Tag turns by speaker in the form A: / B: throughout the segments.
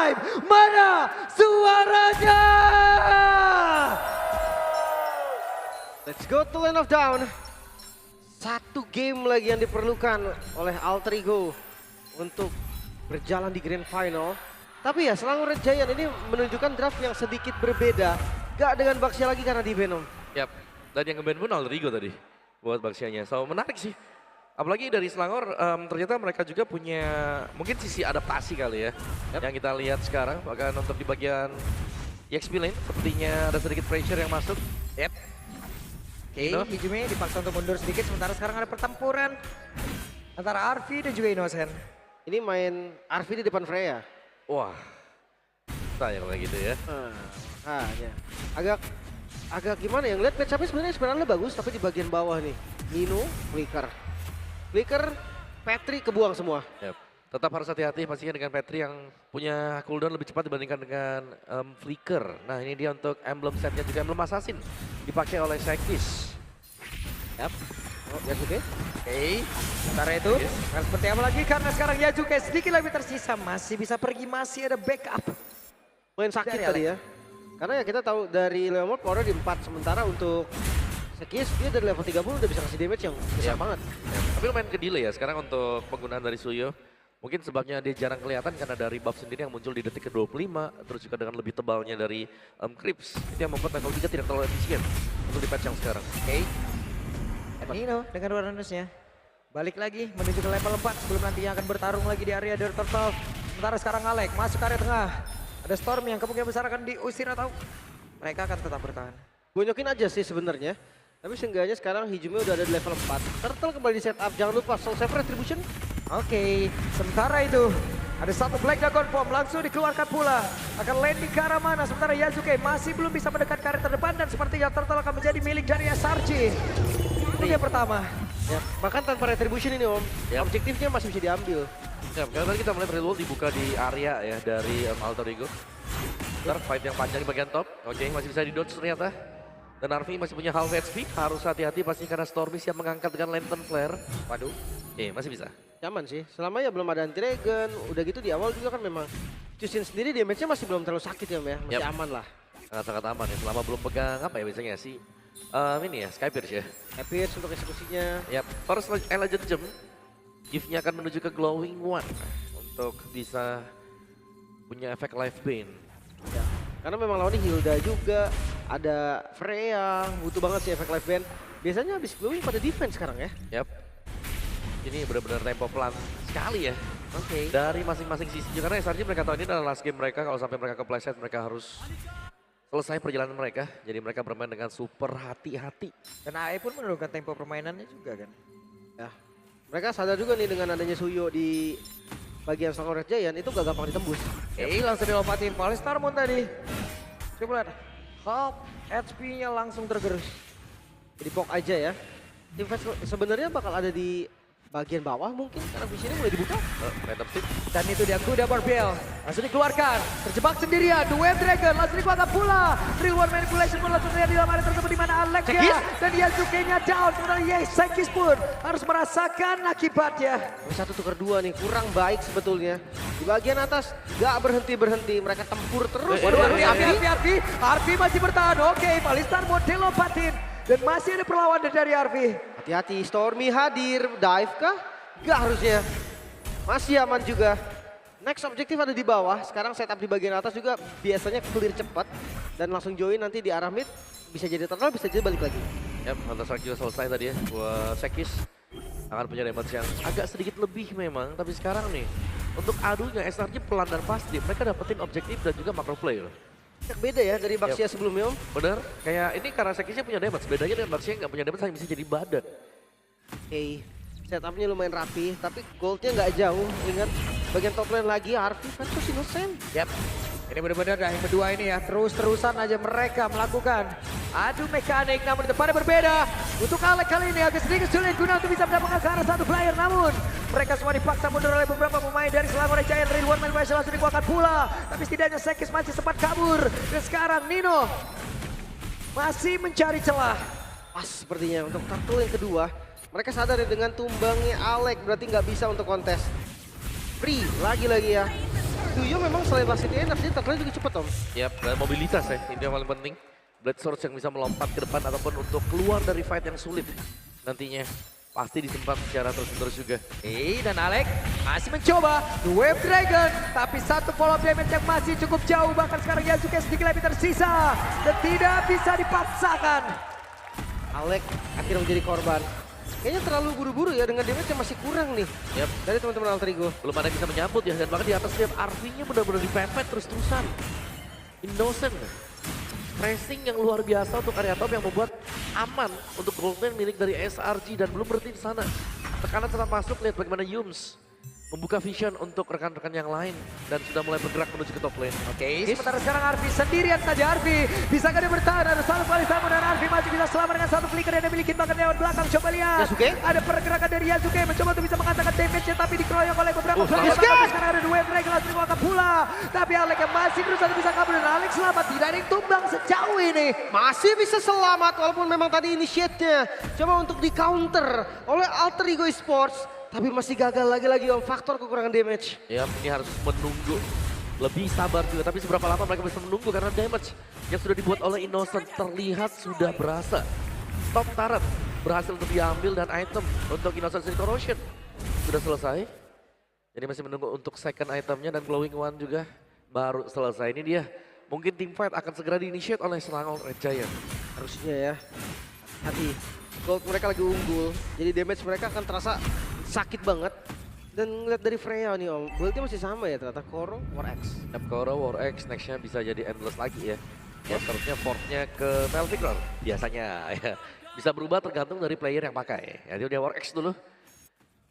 A: time. Mana suaranya?
B: Let's go to Land of Dawn. Satu game lagi yang diperlukan oleh Alter Ego untuk berjalan di Grand Final. Tapi ya Selangor Red Giant ini menunjukkan draft yang sedikit berbeda. Gak dengan Baxia lagi karena di Venom.
C: Yap, dan yang nge-ban pun Alter Ego tadi buat Baxianya. So menarik sih. Apalagi dari Selangor ternyata mereka juga punya mungkin sisi adaptasi kali ya. Yang kita lihat sekarang bahkan untuk di bagian EXP lane sepertinya ada sedikit pressure yang masuk. Yap.
A: Oke, Hijime dipaksa untuk mundur sedikit, sementara sekarang ada pertempuran antara Arfi dan juga Innocent.
B: Ini main Arfi di depan Freya.
C: Wah, sayang kayak gitu ya.
B: Hanya agak gimana ya, ngeliat match-up-nya sebenarnya bagus, tapi di bagian bawah nih, Nino, Flicker, Petri kebuang semua.
C: Yap. Tetap harus hati-hati pastinya dengan Petri yang punya cooldown lebih cepat dibandingkan dengan Flicker. Nah ini dia untuk emblem setnya juga emblem assassin dipakai oleh Sekis.
B: Yap. Oh, Yasuke.
A: Oke, sementara itu akan seperti apa lagi karena sekarang Yasuke sedikit lebih tersisa, masih bisa pergi, masih ada backup.
B: Main sakit
A: Dari
B: tadi ya. Karena ya kita tahu dari Leomord power di 4, sementara untuk Sekis dia dari level 30 udah bisa kasih damage yang besar banget.
C: Ya, tapi lumayan ke delay ya sekarang untuk penggunaan dari Suyo. Mungkin sebabnya dia jarang kelihatan karena dari buff sendiri yang muncul di detik ke-25. Terus juga dengan lebih tebalnya dari Creeps. Itu yang membuat level 3 tidak terlalu efisien untuk di patch yang sekarang.
A: Oke. Nino dengan Uranusnya balik lagi menuju ke level 4 sebelum nantinya akan bertarung lagi di area Dirt Turtle. Sementara sekarang Alek masuk area tengah. Ada Storm yang kemungkinan besar akan diusir atau mereka akan tetap bertahan.
B: Bonyokin aja sih sebenarnya. Tapi seenggaknya sekarang Hijime udah ada di level 4. Turtle kembali di setup, jangan lupa Soul Saver Retribution.
A: Oke, sementara itu ada satu Black Dragon Bomb langsung dikeluarkan pula. Akan landing ke arah mana, sementara Yasuke masih belum bisa mendekat ke area terdepan dan sepertinya Turtle akan menjadi milik dari SRG. Itu dia pertama.
B: Ya, bahkan tanpa Retribution ini Om, objektifnya masih bisa diambil.
C: Ya, karena tadi kita melihat Red Wolf dibuka di area ya dari Alter Ego. Ntar fight yang panjang di bagian top. Oke, masih bisa di dodge ternyata. Dan Arfi masih punya half HP, harus hati-hati pasti karena Stormy siap mengangkat dengan Lantern Flare. Waduh, masih bisa.
B: Nyaman sih, selama ya belum ada anti-dragon, udah gitu di awal juga kan memang Chusin sendiri damage-nya masih belum terlalu sakit ya Om ya, masih aman lah.
C: Sangat-sangat aman ya, selama belum pegang apa ya biasanya sih. Ini ya, Skypierce ya.
B: Skypierce untuk eksekusinya.
C: Yap, first Legend Gem, gift-nya akan menuju ke Glowing One untuk bisa punya efek Life Bane.
B: Ya. Karena memang lawannya Hilda juga, ada Freya, butuh banget sih efek Life Band. Biasanya habis glowing pada defense sekarang ya.
C: Yap. Ini benar-benar tempo pelan sekali ya.
B: Oke.
C: Dari masing-masing sisi juga karena SRG mereka tahu ini adalah last game mereka, kalau sampai mereka kepleset mereka harus selesai perjalanan mereka. Jadi mereka bermain dengan super hati-hati.
A: Dan AE pun menurunkan tempo permainannya juga kan.
B: Ya. Mereka sadar juga nih dengan adanya Suyo di bagian Selangor Red Giant itu gak gampang ditembus.
A: Langsung dilompatin Palistar Moon tadi. Coba lihat. Half HP-nya langsung tergerus.
B: Jadi pok aja ya. Invest sebenarnya bakal ada di bagian bawah mungkin karena visionnya mulai dibuka.
C: Random stick.
A: Dan itu dia kuda Barbell. Langsung dikeluarkan. Terjebak sendirian. The Web Dragon langsung dikeluarkan pula. Real World Manipulation pun langsung terjadi di dalam area tersebut di mana Alexia dan Yasuke-nya down. Sementara Sekis pun harus merasakan akibatnya.
B: Satu tukar dua nih, kurang baik sebetulnya. Di bagian atas gak berhenti-berhenti, mereka tempur terus.
A: Arfi masih bertahan. Oke, Palistar mau dilompatin. Dan masih ada perlawanan dari Arfi.
B: Hati-hati, Stormy hadir, dive kah? Gak harusnya. Masih aman juga. Next objektif ada di bawah, sekarang setup di bagian atas juga biasanya clear cepat. Dan langsung join nanti di arah mid, bisa jadi turtle, bisa jadi balik lagi.
C: Yap, Hunter Strike juga selesai tadi ya buat Sekis. Akan punya damage yang agak sedikit lebih memang, tapi sekarang nih untuk adunya SRG pelan dan pasti mereka dapetin objektif dan juga macro play loh.
B: Beda ya dari Baxia sebelumnya Om.
C: Bener, kayak ini karena Sekisnya punya damage, bedanya dengan Baxia nggak punya damage hanya bisa jadi badan.
B: Oke, setupnya lumayan rapi, tapi goldnya nggak jauh. Ingat, bagian top lane lagi Arfi versus Innocent.
A: Yap. Ini benar-benar yang kedua ini ya, terus-terusan aja mereka melakukan adu mekanik, namun depannya berbeda. Untuk Alek kali ini agak sedikit sulit guna untuk bisa mendapatkan ke arah satu player, namun mereka semua dipaksa mundur oleh beberapa pemain dari Selangor Giant. Real One Manipulation langsung dikeluarkan pula, tapi setidaknya Sekis masih sempat kabur. Dan sekarang Nino masih mencari celah.
B: Pas sepertinya untuk turtle yang kedua. Mereka sadar ya dengan tumbangnya Alek berarti nggak bisa untuk kontes. Free lagi-lagi ya. Duyo memang selain velocity enak, dia terkenal juga cepet Om.
C: Yap, dan mobilitas ya, ini yang paling penting. Blade Source yang bisa melompat ke depan ataupun untuk keluar dari fight yang sulit nantinya. Pasti disempat secara terus-menerus juga.
A: Dan Alex masih mencoba Wave Dragon. Tapi satu follow up damage yang masih cukup jauh. Bahkan sekarang Yasuke sedikit lebih tersisa. Dan tidak bisa dipaksakan.
B: Alex akhirnya menjadi korban. Kayaknya terlalu buru-buru ya dengan damage yang masih kurang nih.
C: Yap.
B: Dari teman-teman Alter Ego.
C: Belum ada yang bisa menyambut ya, dan bahkan di atas lihat RV-nya benar-benar dipepet terus-terusan. Innocent. Pressing yang luar biasa untuk area top yang membuat aman untuk Goldman milik dari SRG dan belum berhenti di sana. Tekanan tetap masuk, lihat bagaimana Yums membuka vision untuk rekan-rekan yang lain dan sudah mulai bergerak menuju ke top lane.
A: Sementara sekarang Arfi sendirian saja. Arfi bisakah dia bertahan? Ada satu kali sama dan Arfi masih bisa selamat dengan satu flicker yang dia miliki bahkan lewat belakang. Coba lihat.
B: Yasuke?
A: Ada pergerakan dari Yasuke mencoba untuk bisa mengatakan damage-nya tapi dikeroyok oleh beberapa player.
B: Yasuke!
A: Tapi sekarang ada dua Drake langsung dimakan pula. Tapi Alex yang masih berusaha bisa kabur dan Alex selamat. Tidak ada yang tumbang sejauh ini.
B: Masih bisa selamat walaupun memang tadi initiate-nya coba untuk di counter oleh Alter Ego Esports. Tapi masih gagal lagi-lagi Om, faktor kekurangan damage.
C: Ya, ini harus menunggu. Lebih sabar juga, tapi seberapa lama mereka bisa menunggu karena damage yang sudah dibuat oleh Innocent terlihat sudah berasa. Top turret berhasil untuk diambil dan item untuk Innocent City Corrosion sudah selesai. Jadi masih menunggu untuk second itemnya dan Glowing One juga baru selesai. Ini dia, mungkin team fight akan segera di-initiate oleh Selangor Red Giant.
B: Harusnya ya, hati. Gold mereka lagi unggul, jadi damage mereka akan terasa sakit banget. Dan ngeliat dari Freya nih Om, build-nya masih sama ya ternyata, Koro, War X.
C: Koro, War X, next-nya bisa jadi Endless lagi ya. Ya terusnya fourth-nya ke Melvictor biasanya ya. Bisa berubah tergantung dari player yang pakai. Ya dia War X dulu.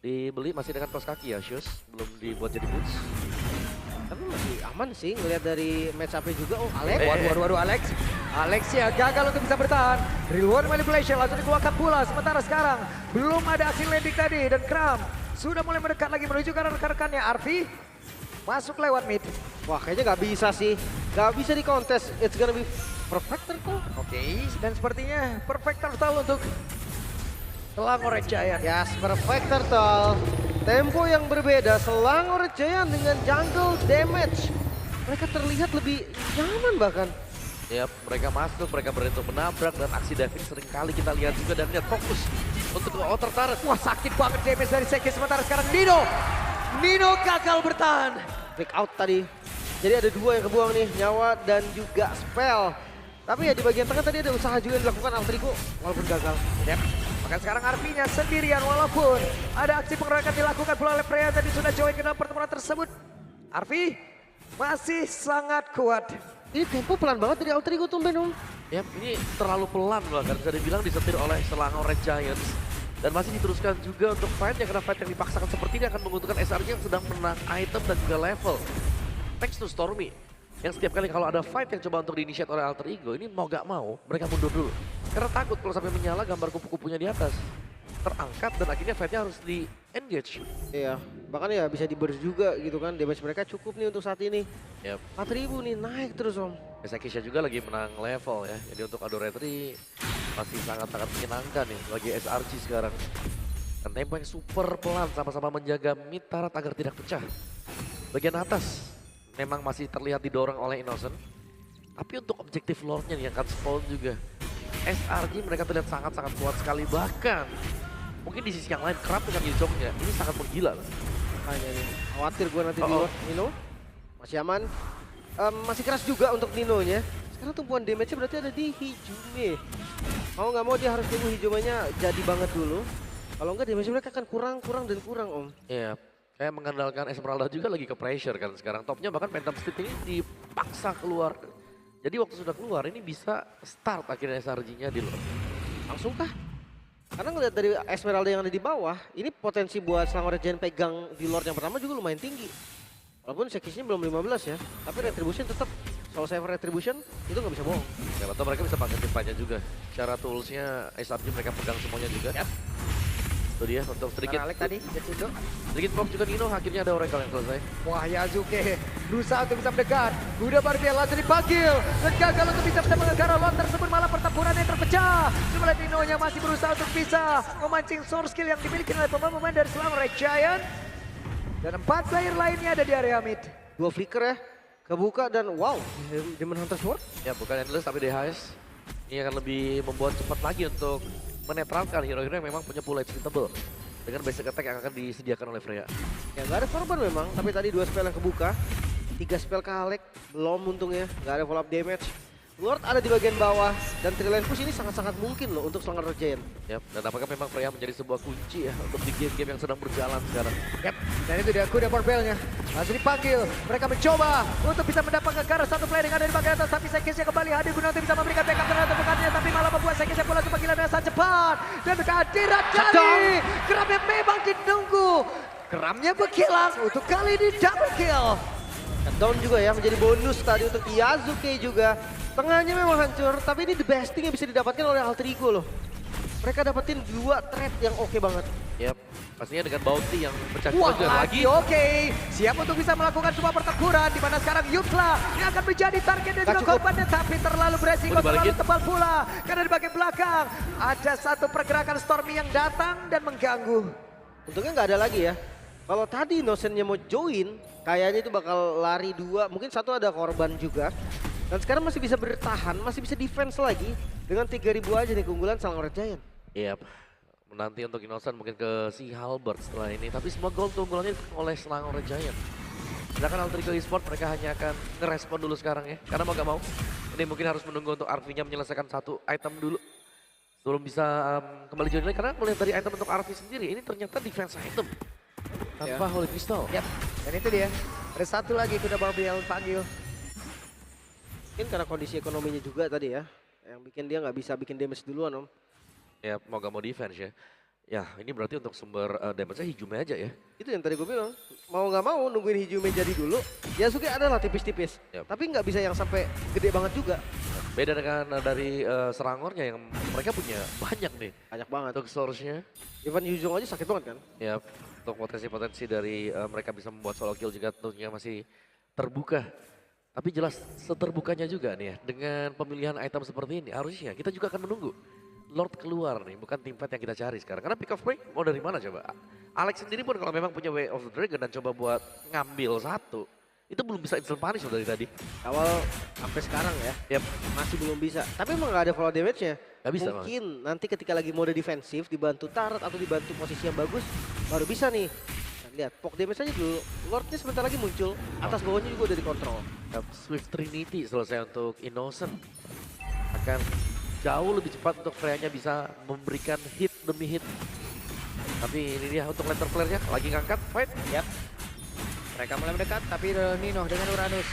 C: Dibeli masih dengan kaos kaki ya, shoes. Belum dibuat jadi boots.
B: Tapi masih aman sih ngeliat dari match up-nya juga. Oh Alex.
A: Waduh Alex. Alex ya gagal untuk bisa bertahan. Reward manipulation langsung dikeluarkan pula. Sementara sekarang belum ada aksi landing tadi. Dan Kram sudah mulai mendekat lagi menuju ke rekan-rekannya. Arfi masuk lewat mid.
B: Wah kayaknya nggak bisa sih. Nggak bisa di contest. It's gonna be perfect turtle.
A: Dan sepertinya perfect turtle untuk Selangor Red Giant.
B: Yes, perfect turtle. Tempo yang berbeda. Selangor Red Giant dengan jungle damage. Mereka terlihat lebih nyaman bahkan.
C: Ya, mereka masuk, mereka berani untuk menabrak dan aksi diving sering kali kita lihat juga dan lihat fokus untuk ke outer turret.
A: Wah sakit banget damage dari Seki. Sementara sekarang Nino gagal bertahan.
B: Break out tadi. Jadi ada dua yang kebuang nih, nyawa dan juga spell. Tapi ya di bagian tengah tadi ada usaha juga yang dilakukan Alter Ego walaupun gagal.
A: Yep. Maka sekarang Arfinya sendirian walaupun ada aksi pengeroyokan dilakukan pula oleh Freya tadi sudah join ke dalam pertemuan tersebut. Arfi masih sangat kuat.
B: Ini tempo pelan banget dari Alter Ego tumben Om.
C: Ya, ini terlalu pelan bahkan bisa dibilang disetir oleh Selangor Red Giants. Dan masih diteruskan juga untuk fight yang karena fight yang dipaksakan seperti ini akan menguntungkan SRG yang sedang menang item dan juga level. Thanks to Stormy. Yang setiap kali kalau ada fight yang coba untuk di-initiate oleh Alter Ego, ini mau gak mau mereka mundur dulu. Karena takut kalau sampai menyala gambar kupu-kupunya di atas. Terangkat dan akhirnya fightnya harus di-engage.
B: Iya, bahkan ya bisa di-burst juga gitu kan. Damage mereka cukup nih untuk saat ini.
C: Yep.
B: 4.000 nih, naik terus Om.
C: Kesha juga lagi menang level ya. Jadi untuk Adoretri masih sangat-sangat menyenangkan nih bagi SRG sekarang. Dan tempo yang super pelan sama-sama menjaga mid turret agar tidak pecah. Bagian atas memang masih terlihat didorong oleh Innocent. Tapi untuk objektif lore-nya nih yang akan spawn juga. SRG mereka terlihat sangat-sangat kuat sekali. Bahkan mungkin di sisi yang lain Kram dengan Yuzongnya ini sangat menggila.
B: Makanya nih, khawatir gue nanti di Lord Nino. Masih aman. Masih keras juga untuk Nino-nya. Sekarang tumpuan damage-nya berarti ada di Hijume. Mau nggak mau dia harus tunggu Hijumenya jadi banget dulu. Kalau enggak damage mereka akan kurang Om.
C: Iya, kayak mengandalkan Esmeralda juga lagi ke pressure kan sekarang. Topnya bahkan Phantom Steed ini dipaksa keluar. Jadi waktu sudah keluar ini bisa start akhirnya SRG-nya di Lord.
B: Langsung kah? Karena ngeliat dari Esmeralda yang ada di bawah, ini potensi buat Selangor Red Giant pegang di Lord yang pertama juga lumayan tinggi. Walaupun sekisnya belum 15 ya, tapi Retribution tetap, soal Cypher Retribution itu nggak bisa bohong.
C: Ya, atau mereka bisa pakai tipanya juga. Cara toolsnya SRG mereka pegang semuanya juga. Yep. Itu dia untuk sedikit.
A: Alex tadi,
C: sedikit box juga Nino, akhirnya ada Oracle yang selesai.
A: Wah Yasuke berusaha untuk bisa mendekat. Buda Barbiel langsung dipanggil. Dan gagal untuk bisa mengejar lawan tersebut, malah pertempurannya terpecah. Cuma lihat Nino-nya masih berusaha untuk bisa memancing source skill yang dimiliki oleh pemain-pemain dari Selangor Red Giant. Dan 4 player lainnya ada di area mid.
B: 2 flicker ya. Kebuka dan wow, Demon Hunter Sword.
C: Ya bukan Endless tapi DHS. Ini akan lebih membuat cepat lagi untuk menetralkan hero-hero yang memang punya full HP tebel. Dengan basic attack yang akan disediakan oleh Freya.
B: Ya nggak ada korban memang, tapi tadi 2 spell yang kebuka. 3 spell ke Alek, belum untungnya, nggak ada follow up damage. Lord ada di bagian bawah, dan Triline Push ini sangat-sangat mungkin loh untuk Selangor Giant.
C: Yap, dan apakah memang Freya menjadi sebuah kunci ya untuk di game-game yang sedang berjalan sekarang.
A: Yap, dan itu dia kuda Barbelnya. Langsung dipanggil, mereka mencoba untuk bisa mendapatkan ke arah satu player yang ada di bagian atas. Tapi Sekisnya kembali hadir guna untuk bisa memberikan backup terhadap bukannya. Tapi malah membuat Sekisnya pula untuk panggilan yang sangat cepat. Dan kehadiran dari Kram yang memang ditunggu. Kramnya berkilang untuk kali ini double kill.
B: Down juga ya, menjadi bonus tadi untuk Yasuke juga. Tengahnya memang hancur, tapi ini the best thing yang bisa didapatkan oleh Alter Ego loh. Mereka dapetin 2 trap yang oke banget.
C: Yap, pastinya dengan bounty yang pecah
A: Wah,
C: juga
A: lagi oke. Siap untuk bisa melakukan sebuah pertempuran di mana sekarang Yutla yang akan menjadi target dan juga korbannya, tapi terlalu beresiko, terlalu tebal pula. Karena di bagian belakang ada satu pergerakan Stormy yang datang dan mengganggu.
B: Untungnya nggak ada lagi ya. Kalau tadi Nosennya mau join, kayaknya itu bakal lari 2, mungkin 1 ada korban juga. Dan sekarang masih bisa bertahan, masih bisa defense lagi. Dengan 3.000 aja nih keunggulan Selangor Giant.
C: Yap, menanti untuk Innocent mungkin ke si Halberd setelah ini. Tapi semua gol keunggulannya oleh Selangor Giant. Sedangkan Alter Ego Esports mereka hanya akan ngerespon dulu sekarang ya. Karena mau gak mau, ini mungkin harus menunggu untuk RV-nya menyelesaikan 1 item dulu. Sebelum bisa kembali join lagi. Karena melihat dari item untuk RV sendiri, ini ternyata defense item. Tanpa Holy Crystal.
A: Yap, dan itu dia. Ada 1 lagi kuda Barbel panggil.
B: Mungkin karena kondisi ekonominya juga tadi ya. Yang bikin dia nggak bisa bikin damage duluan om.
C: Ya mau gak mau defense ya. Ya ini berarti untuk sumber damage-nya Hijume aja ya.
B: Itu yang tadi gue bilang. Mau nggak mau nungguin Hijume jadi dulu. Yasuke adalah tipis-tipis.
C: Yap.
B: Tapi nggak bisa yang sampai gede banget juga.
C: Beda dengan dari Selangornya yang mereka punya banyak nih.
B: Banyak banget.
C: Untuk source-nya.
B: Ivan Yuzong aja sakit banget kan.
C: Ya untuk potensi-potensi dari mereka bisa membuat solo kill juga tentunya masih terbuka. Tapi jelas seterbukanya juga nih ya, dengan pemilihan item seperti ini harusnya kita juga akan menunggu Lord keluar nih, bukan team fight yang kita cari sekarang. Karena pick of play mau dari mana coba? Alex sendiri pun kalau memang punya Way of the Dragon dan coba buat ngambil 1, itu belum bisa instant punish dari tadi.
B: Awal sampai sekarang ya, masih belum bisa. Tapi emang nggak ada follow damage-nya.
C: Gak bisa
B: Mungkin nanti ketika lagi mode defensif dibantu turret atau dibantu posisi yang bagus, baru bisa nih. Lihat, poke damage aja dulu. Lordnya sebentar lagi muncul, atas bawahnya juga udah dikontrol.
C: Swift Trinity selesai untuk Innocent. Akan jauh lebih cepat untuk Freya-nya bisa memberikan hit demi hit. Tapi ini dia untuk later flare-nya, lagi ngangkat, fight.
A: Yap. Mereka mulai mendekat, tapi Nino dengan Uranus.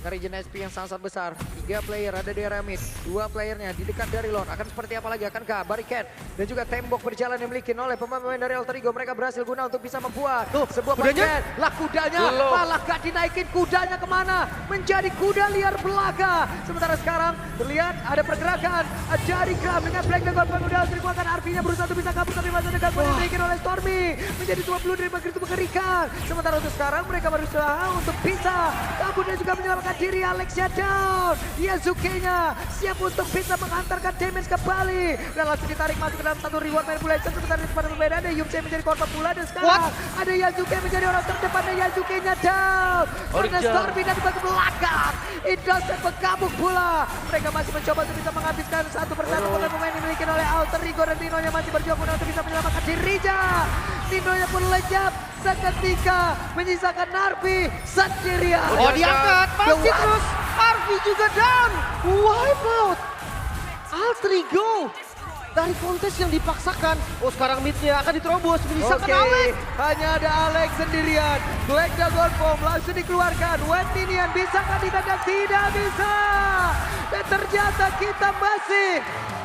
A: Region SP yang sangat besar. 3 player ada di area mid. 2 playernya di dekat dari Lord. Akan seperti apa lagi? Akankah barricade dan juga tembok berjalan yang dimiliki oleh pemain-pemain dari Alter Ego. Mereka berhasil guna untuk bisa membuat sebuah barricade. Lah kudanya malah gak dinaikin. Kudanya kemana? Menjadi kuda liar belaka. Sementara sekarang terlihat ada pergerakan dari Kram dengan Black Dragon. Pemuda Alter Ego akan RP-nya berusaha untuk bisa kabur. Tapi masih ada gangguan yang dimiliki oleh Stormy. Menjadi 20 dari begitu mengerikan. Sementara untuk sekarang mereka berusaha untuk bisa kabur dan juga menyelamatkan diri. Alexnya down, Yasuke-nya siap untuk bisa menghantarkan damage kembali dan langsung ditarik masuk ke dalam satu reward manipulation. Sebentar di tempat berbeda ada Yumse menjadi korban pula dan sekarang ada Yasuke menjadi orang terdepan dan Yasuke-nya down karena Stormy dan ke belakang. Innocent berkabung pula. Mereka masih mencoba untuk bisa menghabiskan satu persatu pemain yang dimiliki oleh Alter Ego dan Nino-nya masih berjuang untuk bisa menyelamatkan dirinya. Nino-nya pun lenyap seketika menyisakan Narvi sendirian.
B: Oh diangkat, masih terus. Narvi juga down. Wipe out. Alter Ego dari kontes yang dipaksakan. Oh sekarang midnya akan diterobos. Menyisakan Alex.
A: Hanya ada Alex sendirian. Black Dragon Bomb langsung dikeluarkan. Wet Minion bisakah ditendang? Tidak bisa. Dan ternyata kita masih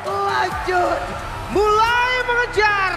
A: lanjut.
B: Mulai mengejar